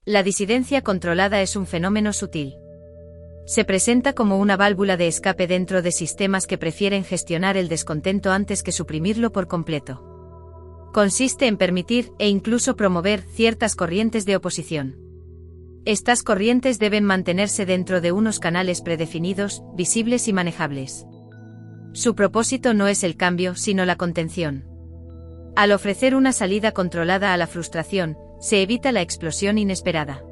La disidencia controlada es un fenómeno sutil. Se presenta como una válvula de escape dentro de sistemas que prefieren gestionar el descontento antes que suprimirlo por completo. Consiste en permitir e incluso promover ciertas corrientes de oposición. Estas corrientes deben mantenerse dentro de unos canales predefinidos, visibles y manejables. Su propósito no es el cambio, sino la contención. Al ofrecer una salida controlada a la frustración, se evita la explosión inesperada.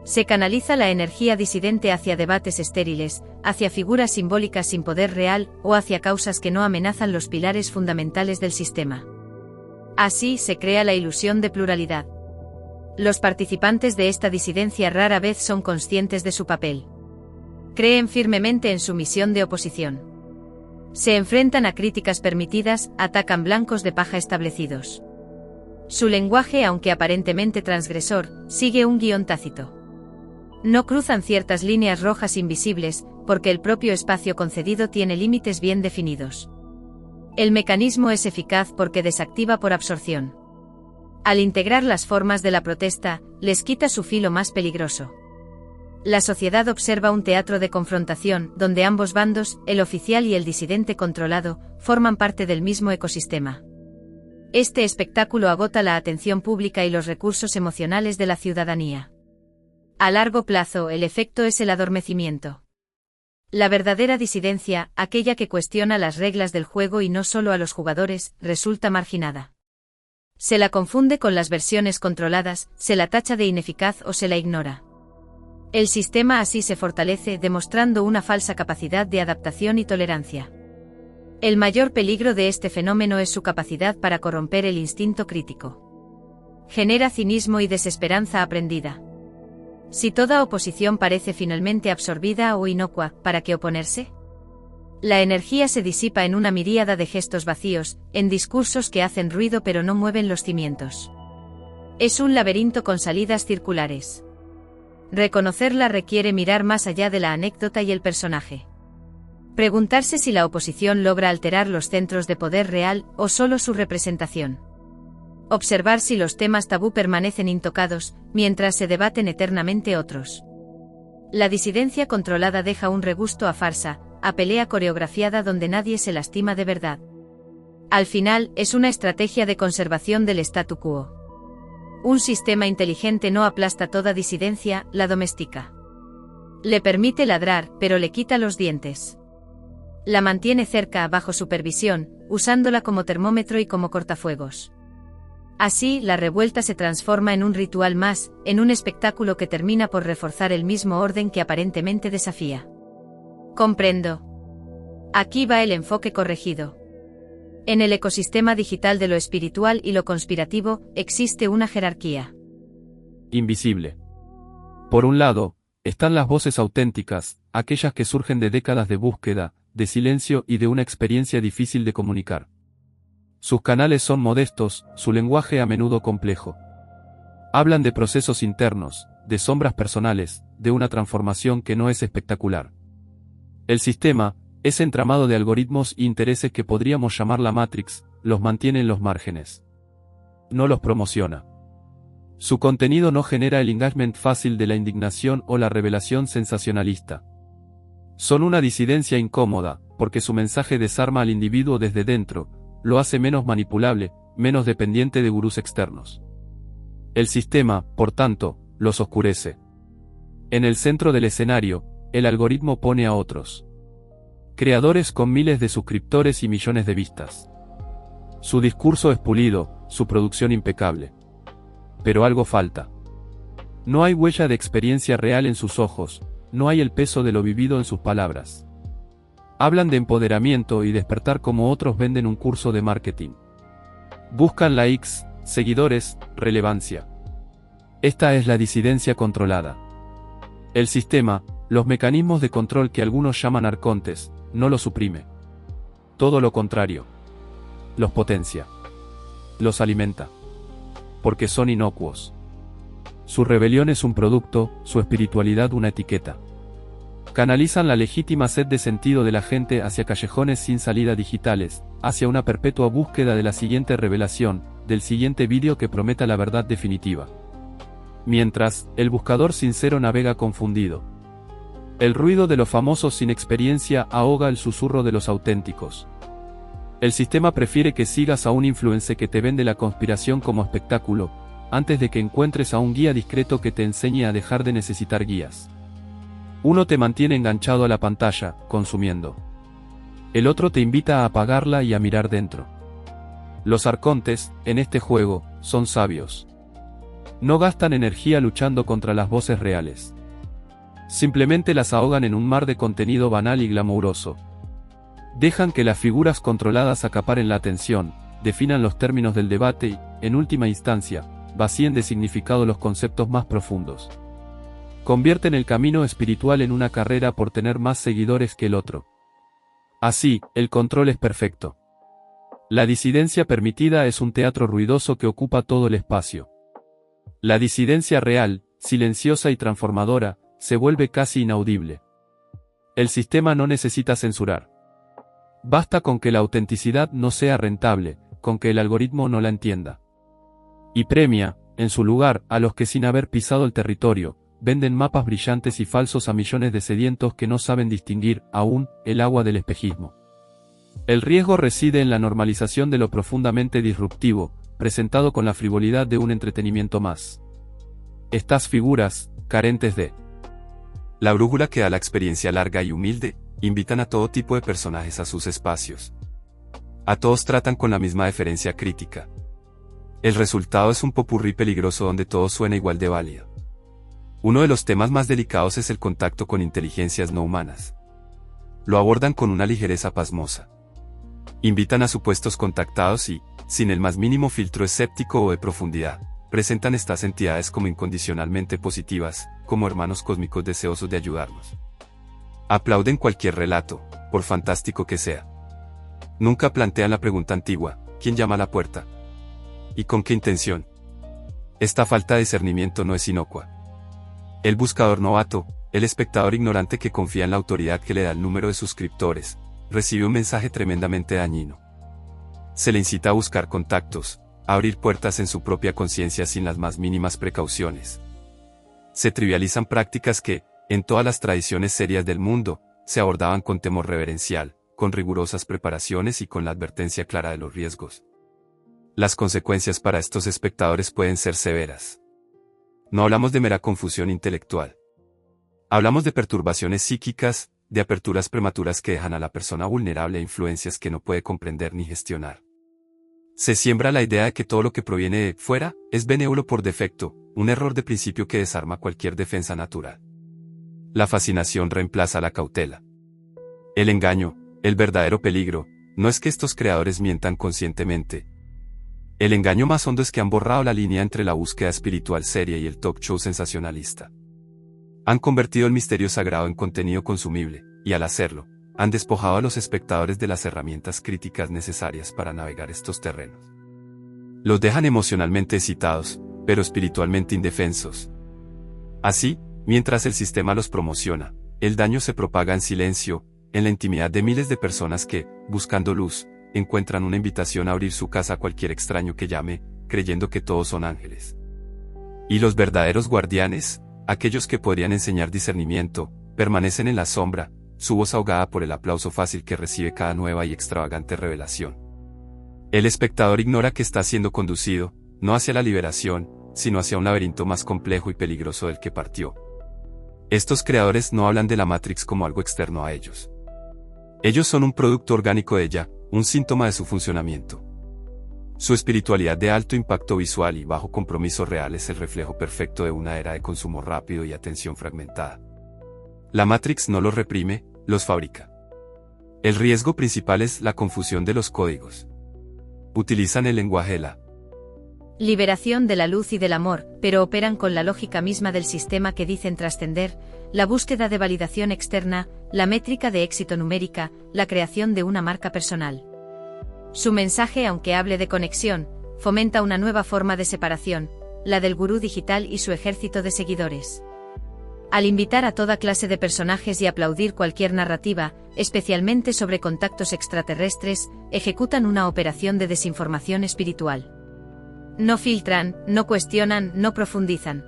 Se canaliza la energía disidente hacia debates estériles, hacia figuras simbólicas sin poder real o hacia causas que no amenazan los pilares fundamentales del sistema. Así se crea la ilusión de pluralidad. Los participantes de esta disidencia rara vez son conscientes de su papel. Creen firmemente en su misión de oposición. Se enfrentan a críticas permitidas, atacan blancos de paja establecidos. Su lenguaje, aunque aparentemente transgresor, sigue un guión tácito. No cruzan ciertas líneas rojas invisibles, porque el propio espacio concedido tiene límites bien definidos. El mecanismo es eficaz porque desactiva por absorción. Al integrar las formas de la protesta, les quita su filo más peligroso. La sociedad observa un teatro de confrontación, donde ambos bandos, el oficial y el disidente controlado, forman parte del mismo ecosistema. Este espectáculo agota la atención pública y los recursos emocionales de la ciudadanía. A largo plazo, el efecto es el adormecimiento. La verdadera disidencia, aquella que cuestiona las reglas del juego y no solo a los jugadores, resulta marginada. Se la confunde con las versiones controladas, se la tacha de ineficaz o se la ignora. El sistema así se fortalece, demostrando una falsa capacidad de adaptación y tolerancia. El mayor peligro de este fenómeno es su capacidad para corromper el instinto crítico. Genera cinismo y desesperanza aprendida. Si toda oposición parece finalmente absorbida o inocua, ¿para qué oponerse? La energía se disipa en una miríada de gestos vacíos, en discursos que hacen ruido pero no mueven los cimientos. Es un laberinto con salidas circulares. Reconocerla requiere mirar más allá de la anécdota y el personaje. Preguntarse si la oposición logra alterar los centros de poder real o solo su representación. Observar si los temas tabú permanecen intocados, mientras se debaten eternamente otros. La disidencia controlada deja un regusto a farsa, a pelea coreografiada donde nadie se lastima de verdad. Al final, es una estrategia de conservación del statu quo. Un sistema inteligente no aplasta toda disidencia, la domestica. Le permite ladrar, pero le quita los dientes. La mantiene cerca, bajo supervisión, usándola como termómetro y como cortafuegos. Así, la revuelta se transforma en un ritual más, en un espectáculo que termina por reforzar el mismo orden que aparentemente desafía. Comprendo. Aquí va el enfoque corregido. En el ecosistema digital de lo espiritual y lo conspirativo, existe una jerarquía. Invisible. Por un lado, están las voces auténticas, aquellas que surgen de décadas de búsqueda, de silencio y de una experiencia difícil de comunicar. Sus canales son modestos, su lenguaje a menudo complejo. Hablan de procesos internos, de sombras personales, de una transformación que no es espectacular. El sistema, ese entramado de algoritmos e intereses que podríamos llamar la Matrix, los mantiene en los márgenes. No los promociona. Su contenido no genera el engagement fácil de la indignación o la revelación sensacionalista. Son una disidencia incómoda, porque su mensaje desarma al individuo desde dentro, lo hace menos manipulable, menos dependiente de gurús externos. El sistema, por tanto, los oscurece. En el centro del escenario, el algoritmo pone a otros. Creadores con miles de suscriptores y millones de vistas. Su discurso es pulido, su producción impecable. Pero algo falta. No hay huella de experiencia real en sus ojos, no hay el peso de lo vivido en sus palabras. Hablan de empoderamiento y despertar como otros venden un curso de marketing. Buscan likes, seguidores, relevancia. Esta es la disidencia controlada. El sistema, los mecanismos de control que algunos llaman arcontes, no los suprime. Todo lo contrario. Los potencia. Los alimenta. Porque son inocuos. Su rebelión es un producto, su espiritualidad una etiqueta. Canalizan la legítima sed de sentido de la gente hacia callejones sin salida digitales, hacia una perpetua búsqueda de la siguiente revelación, del siguiente vídeo que prometa la verdad definitiva. mientras, el buscador sincero navega confundido. El ruido de los famosos sin experiencia ahoga el susurro de los auténticos. El sistema prefiere que sigas a un influencer que te vende la conspiración como espectáculo, antes de que encuentres a un guía discreto que te enseñe a dejar de necesitar guías. Uno te mantiene enganchado a la pantalla, consumiendo. El otro te invita a apagarla y a mirar dentro. Los arcontes, en este juego, son sabios. No gastan energía luchando contra las voces reales. Simplemente las ahogan en un mar de contenido banal y glamuroso. Dejan que las figuras controladas acaparen la atención, definan los términos del debate y, en última instancia, vacíen de significado los conceptos más profundos. Convierten el camino espiritual en una carrera por tener más seguidores que el otro. Así, el control es perfecto. La disidencia permitida es un teatro ruidoso que ocupa todo el espacio. La disidencia real, silenciosa y transformadora, se vuelve casi inaudible. El sistema no necesita censurar. Basta con que la autenticidad no sea rentable, con que el algoritmo no la entienda. Y premia, en su lugar, a los que sin haber pisado el territorio, venden mapas brillantes y falsos a millones de sedientos que no saben distinguir, aún, el agua del espejismo. El riesgo reside en la normalización de lo profundamente disruptivo, presentado con la frivolidad de un entretenimiento más. Estas figuras, carentes de la brújula que da la experiencia larga y humilde, invitan a todo tipo de personajes a sus espacios. A todos tratan con la misma deferencia crítica. El resultado es un popurrí peligroso donde todo suena igual de válido. Uno de los temas más delicados es el contacto con inteligencias no humanas. Lo abordan con una ligereza pasmosa. Invitan a supuestos contactados y, sin el más mínimo filtro escéptico o de profundidad, presentan estas entidades como incondicionalmente positivas, como hermanos cósmicos deseosos de ayudarnos. Aplauden cualquier relato, por fantástico que sea. Nunca plantean la pregunta antigua, ¿quién llama a la puerta? ¿Y con qué intención? Esta falta de discernimiento no es inocua. El buscador novato, el espectador ignorante que confía en la autoridad que le da el número de suscriptores, recibe un mensaje tremendamente dañino. Se le incita a buscar contactos, a abrir puertas en su propia conciencia sin las más mínimas precauciones. Se trivializan prácticas que, en todas las tradiciones serias del mundo, se abordaban con temor reverencial, con rigurosas preparaciones y con la advertencia clara de los riesgos. Las consecuencias para estos espectadores pueden ser severas. No hablamos de mera confusión intelectual. Hablamos de perturbaciones psíquicas, de aperturas prematuras que dejan a la persona vulnerable a influencias que no puede comprender ni gestionar. Se siembra la idea de que todo lo que proviene de fuera es benévolo por defecto, un error de principio que desarma cualquier defensa natural. La fascinación reemplaza la cautela. El engaño, el verdadero peligro, no es que estos creadores mientan conscientemente. El engaño más hondo es que han borrado la línea entre la búsqueda espiritual seria y el talk show sensacionalista. Han convertido el misterio sagrado en contenido consumible, y al hacerlo, han despojado a los espectadores de las herramientas críticas necesarias para navegar estos terrenos. Los dejan emocionalmente excitados, pero espiritualmente indefensos. Así, mientras el sistema los promociona, el daño se propaga en silencio, en la intimidad de miles de personas que, buscando luz, encuentran una invitación a abrir su casa a cualquier extraño que llame, creyendo que todos son ángeles. Y los verdaderos guardianes, aquellos que podrían enseñar discernimiento, permanecen en la sombra, su voz ahogada por el aplauso fácil que recibe cada nueva y extravagante revelación. El espectador ignora que está siendo conducido, no hacia la liberación, sino hacia un laberinto más complejo y peligroso del que partió. Estos creadores no hablan de la Matrix como algo externo a ellos. Ellos son un producto orgánico de ella, un síntoma de su funcionamiento. Su espiritualidad de alto impacto visual y bajo compromiso real es el reflejo perfecto de una era de consumo rápido y atención fragmentada. La Matrix no los reprime, los fabrica. El riesgo principal es la confusión de los códigos. Utilizan el lenguaje de la liberación de la luz y del amor, pero operan con la lógica misma del sistema que dicen trascender, la búsqueda de validación externa, la métrica de éxito numérica, la creación de una marca personal. Su mensaje, aunque hable de conexión, fomenta una nueva forma de separación, la del gurú digital y su ejército de seguidores. Al invitar a toda clase de personajes y aplaudir cualquier narrativa, especialmente sobre contactos extraterrestres, ejecutan una operación de desinformación espiritual. No filtran, no cuestionan, no profundizan.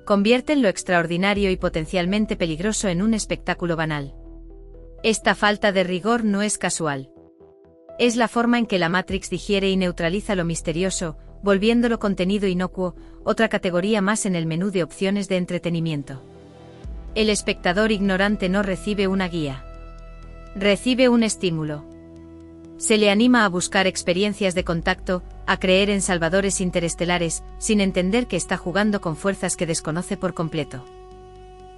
convierten lo extraordinario y potencialmente peligroso en un espectáculo banal. Esta falta de rigor no es casual. Es la forma en que la Matrix digiere y neutraliza lo misterioso, volviéndolo contenido inocuo, otra categoría más en el menú de opciones de entretenimiento. El espectador ignorante no recibe una guía. Recibe un estímulo. Se le anima a buscar experiencias de contacto, a creer en salvadores interestelares, sin entender que está jugando con fuerzas que desconoce por completo.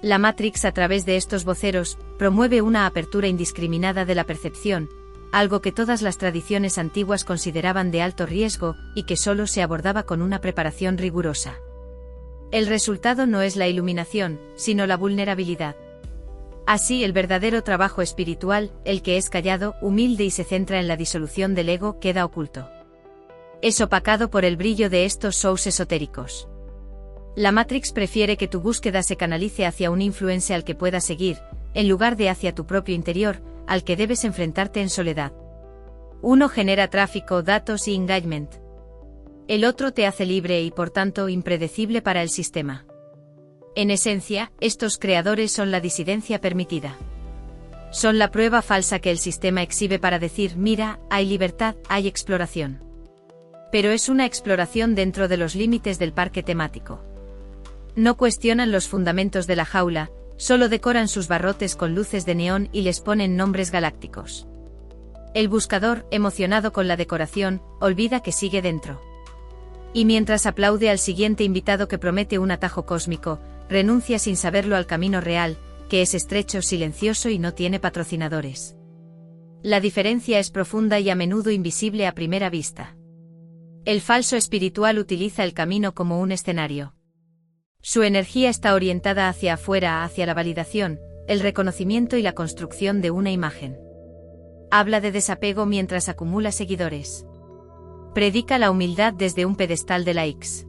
La Matrix, a través de estos voceros, promueve una apertura indiscriminada de la percepción, algo que todas las tradiciones antiguas consideraban de alto riesgo y que solo se abordaba con una preparación rigurosa. El resultado no es la iluminación, sino la vulnerabilidad. Así, el verdadero trabajo espiritual, el que es callado, humilde y se centra en la disolución del ego, queda oculto. Es opacado por el brillo de estos shows esotéricos. La Matrix prefiere que tu búsqueda se canalice hacia un influencer al que puedas seguir, en lugar de hacia tu propio interior, al que debes enfrentarte en soledad. Uno genera tráfico, datos y engagement. El otro te hace libre y por tanto impredecible para el sistema. En esencia, estos creadores son la disidencia permitida. Son la prueba falsa que el sistema exhibe para decir, mira, hay libertad, hay exploración. Pero es una exploración dentro de los límites del parque temático. No cuestionan los fundamentos de la jaula, solo decoran sus barrotes con luces de neón y les ponen nombres galácticos. El buscador, emocionado con la decoración, olvida que sigue dentro. Y mientras aplaude al siguiente invitado que promete un atajo cósmico, renuncia sin saberlo al camino real, que es estrecho, silencioso y no tiene patrocinadores. La diferencia es profunda y a menudo invisible a primera vista. El falso espiritual utiliza el camino como un escenario. Su energía está orientada hacia afuera, hacia la validación, el reconocimiento y la construcción de una imagen. Habla de desapego mientras acumula seguidores. Predica la humildad desde un pedestal de likes.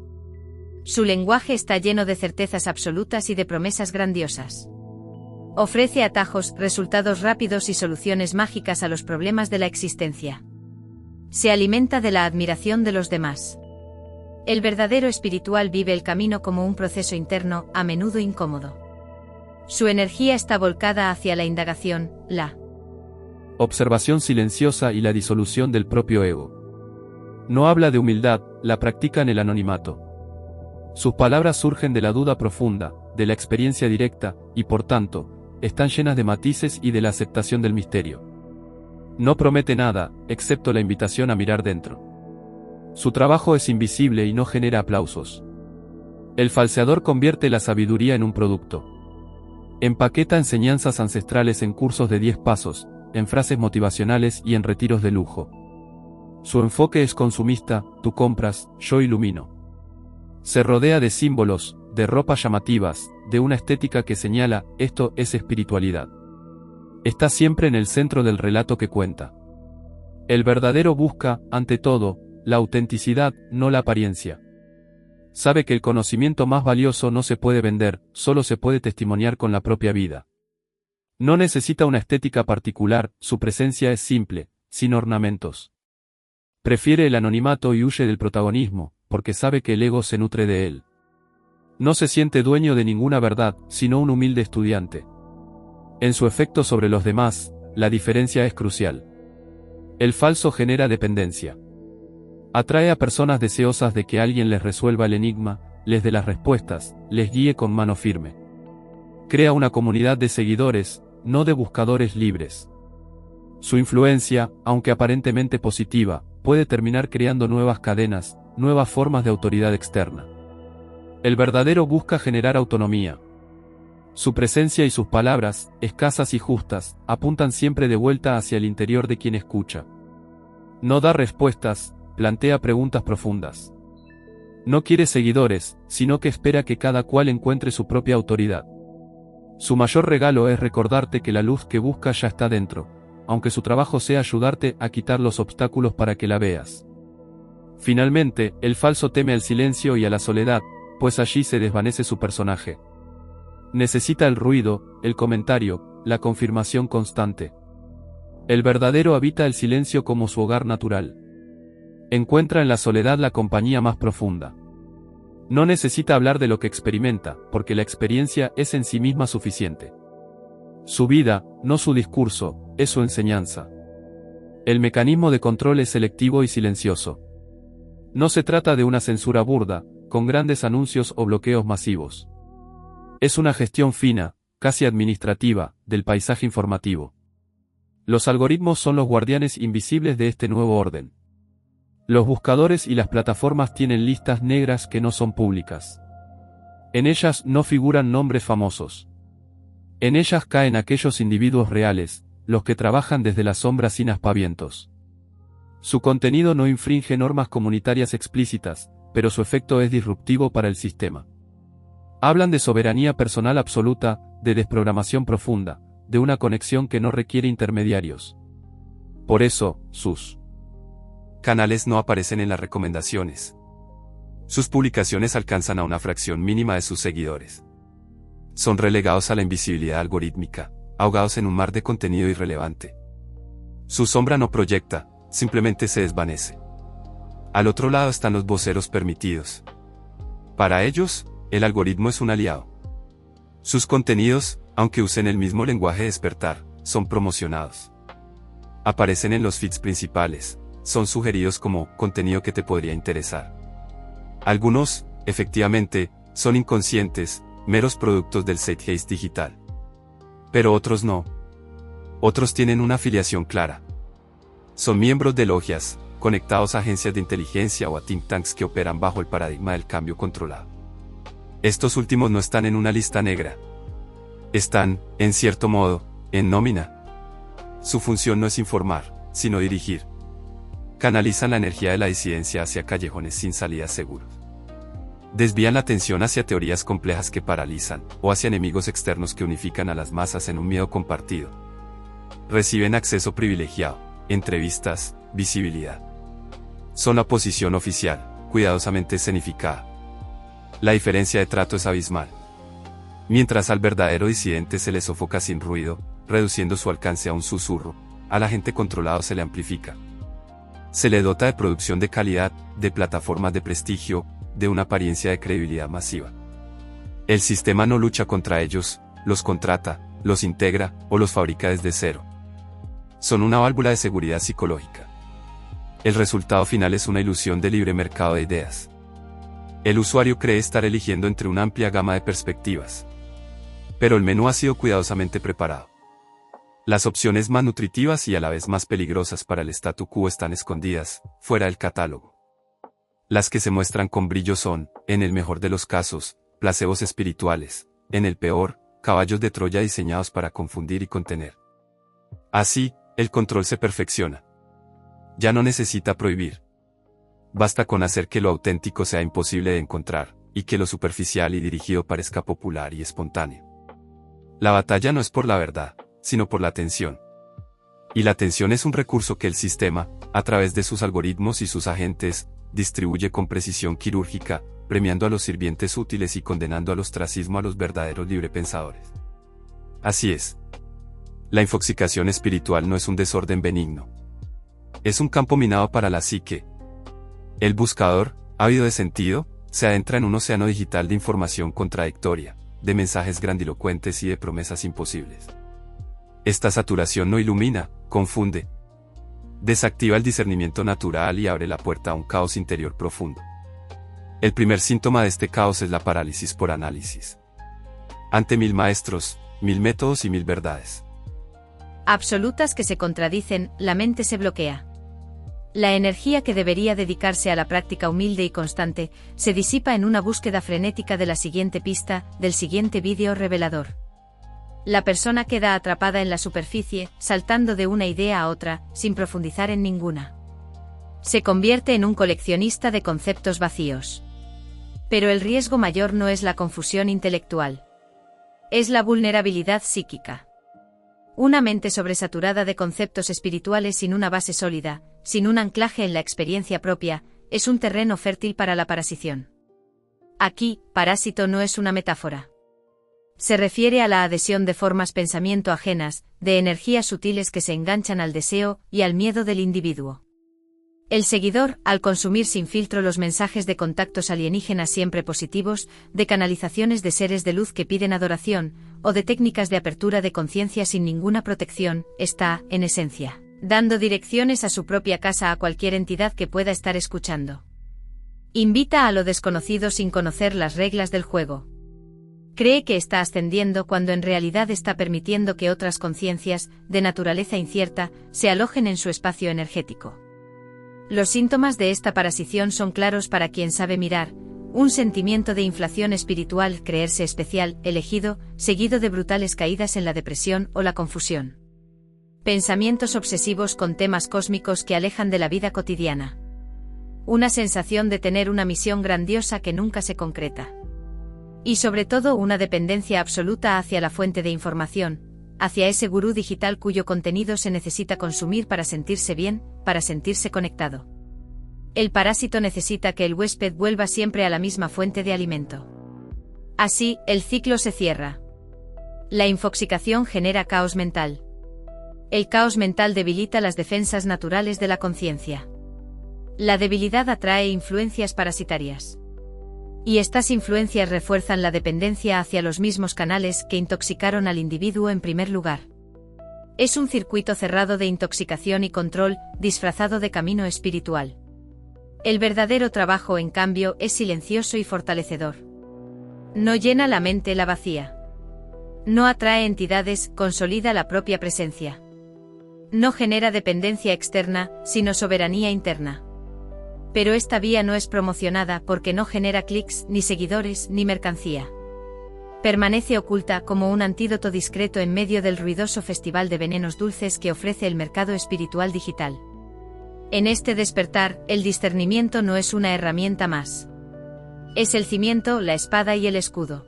Su lenguaje está lleno de certezas absolutas y de promesas grandiosas. Ofrece atajos, resultados rápidos y soluciones mágicas a los problemas de la existencia. Se alimenta de la admiración de los demás. El verdadero espiritual vive el camino como un proceso interno, a menudo incómodo. Su energía está volcada hacia la indagación, la observación silenciosa y la disolución del propio ego. No habla de humildad, la practica en el anonimato. Sus palabras surgen de la duda profunda, de la experiencia directa, y por tanto, están llenas de matices y de la aceptación del misterio. No promete nada, excepto la invitación a mirar dentro. Su trabajo es invisible y no genera aplausos. El falseador convierte la sabiduría en un producto. Empaqueta enseñanzas ancestrales en cursos de 10 pasos, en frases motivacionales y en retiros de lujo. Su enfoque es consumista, tú compras, yo ilumino. Se rodea de símbolos, de ropas llamativas, de una estética que señala, esto es espiritualidad. Está siempre en el centro del relato que cuenta. El verdadero busca, ante todo, la autenticidad, no la apariencia. Sabe que el conocimiento más valioso no se puede vender, solo se puede testimoniar con la propia vida. No necesita una estética particular, su presencia es simple, sin ornamentos. Prefiere el anonimato y huye del protagonismo, porque sabe que el ego se nutre de él. No se siente dueño de ninguna verdad, sino un humilde estudiante. En su efecto sobre los demás, la diferencia es crucial. El falso genera dependencia. Atrae a personas deseosas de que alguien les resuelva el enigma, les dé las respuestas, les guíe con mano firme. Crea una comunidad de seguidores, no de buscadores libres. Su influencia, aunque aparentemente positiva, puede terminar creando nuevas cadenas, nuevas formas de autoridad externa. El verdadero busca generar autonomía. Su presencia y sus palabras, escasas y justas, apuntan siempre de vuelta hacia el interior de quien escucha. No da respuestas, plantea preguntas profundas. No quiere seguidores, sino que espera que cada cual encuentre su propia autoridad. Su mayor regalo es recordarte que la luz que buscas ya está dentro, aunque su trabajo sea ayudarte a quitar los obstáculos para que la veas. Finalmente, el falso teme al silencio y a la soledad, pues allí se desvanece su personaje. Necesita el ruido, el comentario, la confirmación constante. El verdadero habita el silencio como su hogar natural. Encuentra en la soledad la compañía más profunda. No necesita hablar de lo que experimenta, porque la experiencia es en sí misma suficiente. Su vida, no su discurso, es su enseñanza. El mecanismo de control es selectivo y silencioso. No se trata de una censura burda, con grandes anuncios o bloqueos masivos. Es una gestión fina, casi administrativa, del paisaje informativo. Los algoritmos son los guardianes invisibles de este nuevo orden. Los buscadores y las plataformas tienen listas negras que no son públicas. En ellas no figuran nombres famosos. En ellas caen aquellos individuos reales, los que trabajan desde la sombra sin aspavientos. Su contenido no infringe normas comunitarias explícitas, pero su efecto es disruptivo para el sistema. Hablan de soberanía personal absoluta, de desprogramación profunda, de una conexión que no requiere intermediarios. Por eso, sus canales no aparecen en las recomendaciones. Sus publicaciones alcanzan a una fracción mínima de sus seguidores. Son relegados a la invisibilidad algorítmica, ahogados en un mar de contenido irrelevante. Su sombra no proyecta, simplemente se desvanece. Al otro lado están los voceros permitidos. Para ellos, el algoritmo es un aliado. Sus contenidos, aunque usen el mismo lenguaje de despertar, son promocionados. Aparecen en los feeds principales, son sugeridos como contenido que te podría interesar. Algunos, efectivamente, son inconscientes, meros productos del zeitgeist digital. Pero otros no. Otros tienen una afiliación clara. Son miembros de logias, conectados a agencias de inteligencia o a think tanks que operan bajo el paradigma del cambio controlado. Estos últimos no están en una lista negra. Están, en cierto modo, en nómina. Su función no es informar, sino dirigir. Canalizan la energía de la disidencia hacia callejones sin salidas seguros. Desvían la atención hacia teorías complejas que paralizan, o hacia enemigos externos que unifican a las masas en un miedo compartido. Reciben acceso privilegiado, entrevistas, visibilidad. Son la posición oficial, cuidadosamente escenificada. La diferencia de trato es abismal. Mientras al verdadero disidente se le sofoca sin ruido, reduciendo su alcance a un susurro, al agente controlado se le amplifica. Se le dota de producción de calidad, de plataformas de prestigio, de una apariencia de credibilidad masiva. El sistema no lucha contra ellos, los contrata, los integra, o los fabrica desde cero. Son una válvula de seguridad psicológica. El resultado final es una ilusión de libre mercado de ideas. El usuario cree estar eligiendo entre una amplia gama de perspectivas. Pero el menú ha sido cuidadosamente preparado. Las opciones más nutritivas y a la vez más peligrosas para el statu quo están escondidas, fuera del catálogo. Las que se muestran con brillo son, en el mejor de los casos, placebos espirituales, en el peor, caballos de Troya diseñados para confundir y contener. Así, el control se perfecciona. Ya no necesita prohibir. Basta con hacer que lo auténtico sea imposible de encontrar, y que lo superficial y dirigido parezca popular y espontáneo. La batalla no es por la verdad, sino por la atención. Y la atención es un recurso que el sistema, a través de sus algoritmos y sus agentes, distribuye con precisión quirúrgica, premiando a los sirvientes útiles y condenando al ostracismo a los verdaderos librepensadores. Así es. La infoxicación espiritual no es un desorden benigno. Es un campo minado para la psique. El buscador, ávido de sentido, se adentra en un océano digital de información contradictoria, de mensajes grandilocuentes y de promesas imposibles. Esta saturación no ilumina, confunde. Desactiva el discernimiento natural y abre la puerta a un caos interior profundo. El primer síntoma de este caos es la parálisis por análisis. Ante 1000 maestros, 1000 métodos y 1000 verdades absolutas que se contradicen, la mente se bloquea. La energía que debería dedicarse a la práctica humilde y constante, se disipa en una búsqueda frenética de la siguiente pista, del siguiente vídeo revelador. La persona queda atrapada en la superficie, saltando de una idea a otra, sin profundizar en ninguna. Se convierte en un coleccionista de conceptos vacíos. Pero el riesgo mayor no es la confusión intelectual. Es la vulnerabilidad psíquica. Una mente sobresaturada de conceptos espirituales sin una base sólida, sin un anclaje en la experiencia propia, es un terreno fértil para la parasición. Aquí, parásito no es una metáfora. Se refiere a la adhesión de formas pensamiento ajenas, de energías sutiles que se enganchan al deseo y al miedo del individuo. El seguidor, al consumir sin filtro los mensajes de contactos alienígenas siempre positivos, de canalizaciones de seres de luz que piden adoración, o de técnicas de apertura de conciencia sin ninguna protección, está, en esencia, dando direcciones a su propia casa a cualquier entidad que pueda estar escuchando. Invita a lo desconocido sin conocer las reglas del juego. Cree que está ascendiendo cuando en realidad está permitiendo que otras conciencias, de naturaleza incierta, se alojen en su espacio energético. Los síntomas de esta parasición son claros para quien sabe mirar: un sentimiento de inflación espiritual, creerse especial, elegido, seguido de brutales caídas en la depresión o la confusión. Pensamientos obsesivos con temas cósmicos que alejan de la vida cotidiana. Una sensación de tener una misión grandiosa que nunca se concreta. Y sobre todo una dependencia absoluta hacia la fuente de información, hacia ese gurú digital cuyo contenido se necesita consumir para sentirse bien, para sentirse conectado. El parásito necesita que el huésped vuelva siempre a la misma fuente de alimento. Así, el ciclo se cierra. La infoxicación genera caos mental. El caos mental debilita las defensas naturales de la conciencia. La debilidad atrae influencias parasitarias. Y estas influencias refuerzan la dependencia hacia los mismos canales que intoxicaron al individuo en primer lugar. Es un circuito cerrado de intoxicación y control, disfrazado de camino espiritual. El verdadero trabajo, en cambio, es silencioso y fortalecedor. No llena la mente, la vacía. No atrae entidades, consolida la propia presencia. No genera dependencia externa, sino soberanía interna. Pero esta vía no es promocionada porque no genera clics, ni seguidores, ni mercancía. Permanece oculta como un antídoto discreto en medio del ruidoso festival de venenos dulces que ofrece el mercado espiritual digital. En este despertar, el discernimiento no es una herramienta más. Es el cimiento, la espada y el escudo.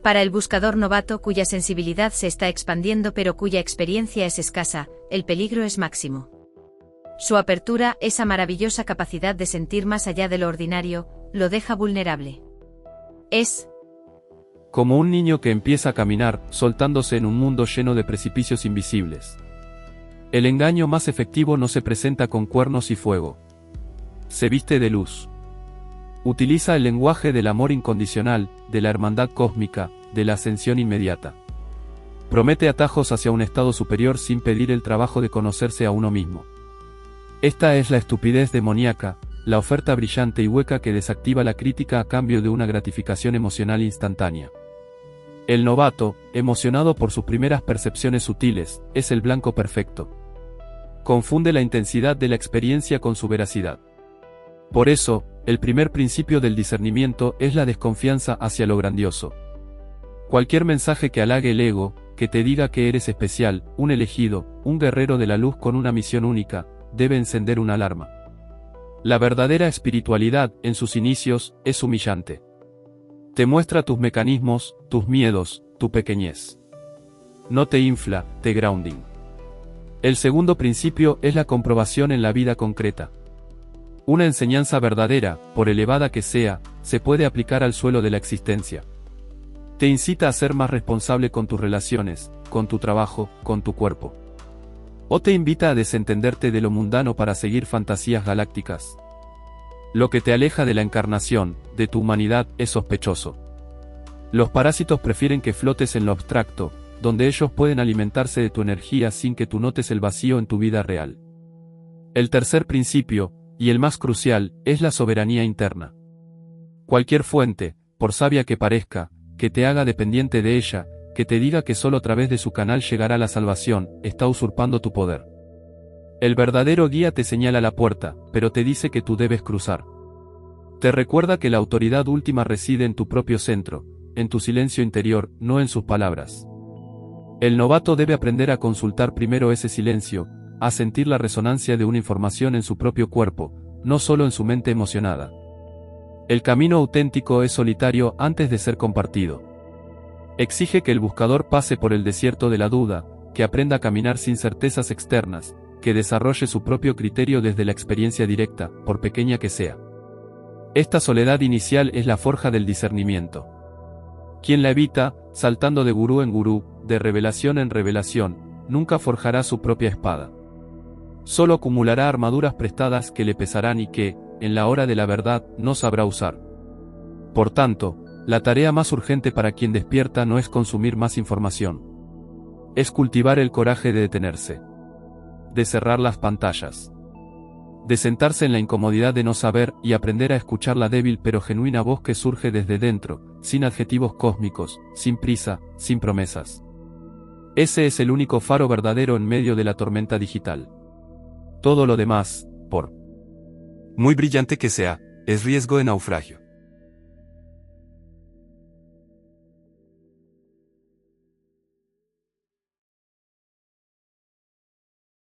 Para el buscador novato cuya sensibilidad se está expandiendo pero cuya experiencia es escasa, el peligro es máximo. Su apertura, esa maravillosa capacidad de sentir más allá de lo ordinario, lo deja vulnerable. Es como un niño que empieza a caminar, soltándose en un mundo lleno de precipicios invisibles. El engaño más efectivo no se presenta con cuernos y fuego. Se viste de luz. Utiliza el lenguaje del amor incondicional, de la hermandad cósmica, de la ascensión inmediata. Promete atajos hacia un estado superior sin pedir el trabajo de conocerse a uno mismo. Esta es la estupidez demoníaca, la oferta brillante y hueca que desactiva la crítica a cambio de una gratificación emocional instantánea. El novato, emocionado por sus primeras percepciones sutiles, es el blanco perfecto. Confunde la intensidad de la experiencia con su veracidad. Por eso, el primer principio del discernimiento es la desconfianza hacia lo grandioso. Cualquier mensaje que halague el ego, que te diga que eres especial, un elegido, un guerrero de la luz con una misión única, debe encender una alarma. La verdadera espiritualidad, en sus inicios, es humillante. Te muestra tus mecanismos, tus miedos, tu pequeñez. No te infla, te grounding. El segundo principio es la comprobación en la vida concreta. Una enseñanza verdadera, por elevada que sea, se puede aplicar al suelo de la existencia. Te incita a ser más responsable con tus relaciones, con tu trabajo, con tu cuerpo. O te invita a desentenderte de lo mundano para seguir fantasías galácticas. Lo que te aleja de la encarnación, de tu humanidad, es sospechoso. Los parásitos prefieren que flotes en lo abstracto, donde ellos pueden alimentarse de tu energía sin que tú notes el vacío en tu vida real. El tercer principio, y el más crucial, es la soberanía interna. Cualquier fuente, por sabia que parezca, que te haga dependiente de ella, que te diga que solo a través de su canal llegará la salvación, está usurpando tu poder. El verdadero guía te señala la puerta, pero te dice que tú debes cruzar. Te recuerda que la autoridad última reside en tu propio centro, en tu silencio interior, no en sus palabras. El novato debe aprender a consultar primero ese silencio, a sentir la resonancia de una información en su propio cuerpo, no solo en su mente emocionada. El camino auténtico es solitario antes de ser compartido. Exige que el buscador pase por el desierto de la duda, que aprenda a caminar sin certezas externas, que desarrolle su propio criterio desde la experiencia directa, por pequeña que sea. Esta soledad inicial es la forja del discernimiento. Quien la evita, saltando de gurú en gurú, de revelación en revelación, nunca forjará su propia espada. Solo acumulará armaduras prestadas que le pesarán y que, en la hora de la verdad, no sabrá usar. Por tanto, la tarea más urgente para quien despierta no es consumir más información. Es cultivar el coraje de detenerse. De cerrar las pantallas. De sentarse en la incomodidad de no saber y aprender a escuchar la débil pero genuina voz que surge desde dentro, sin adjetivos cósmicos, sin prisa, sin promesas. Ese es el único faro verdadero en medio de la tormenta digital. Todo lo demás, por muy brillante que sea, es riesgo de naufragio.